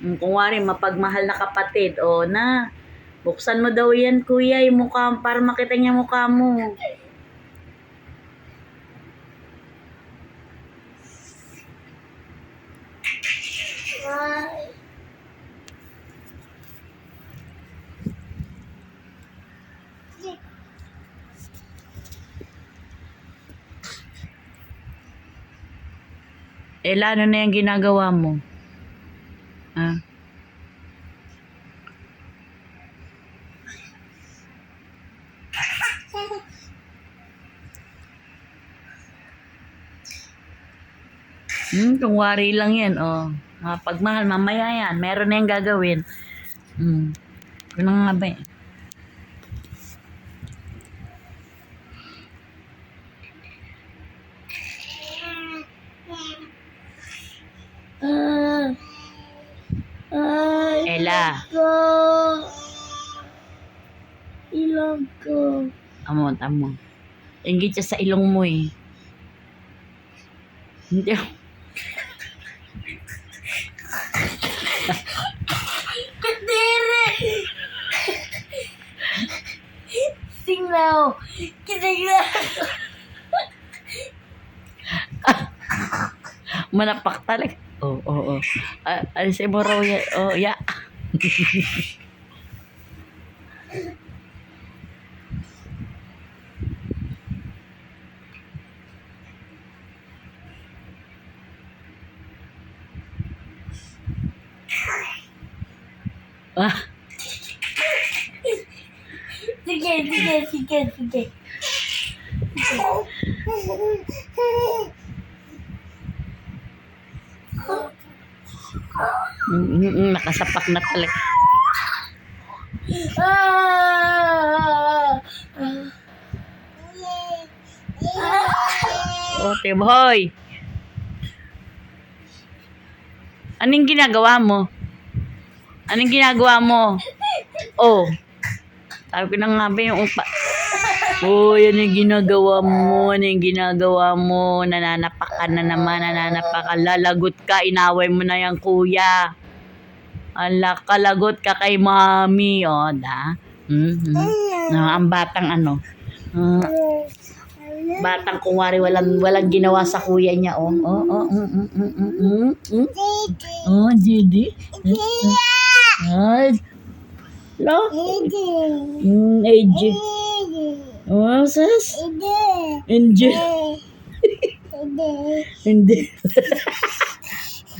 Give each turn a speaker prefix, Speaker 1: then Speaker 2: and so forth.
Speaker 1: Kung wari, mapagmahal na kapatid. O na, buksan mo daw yan, kuya, yung mukha, para makita niya mukha mo. Ano na yung ginagawa mo? Ah? Kung wari lang yan, pagmahal, mamaya yan. Meron na yung gagawin. Ano nga ba eh? Ella.
Speaker 2: Ilong ko.
Speaker 1: Tamo. Ingit siya sa ilong mo eh. Hindi.
Speaker 2: Kadiri! Singlaw! Kisinglaw!
Speaker 1: Manapak talaga. Oo. Alisin mo raw yan. Ya.
Speaker 2: Sige.
Speaker 1: Nakasapak na talaga. Tiboy. Anong ginagawa mo? Sabi ko na nga ba yung upa. Yan yung ginagawa mo. Nananapak ka na naman. Lalagot ka. Inaway mo na yung kuya. Kalagot ka kay mami. Ang batang batang kumwari walang ginawa sa kuya niya. Didi. AJ. Sus? Hindi.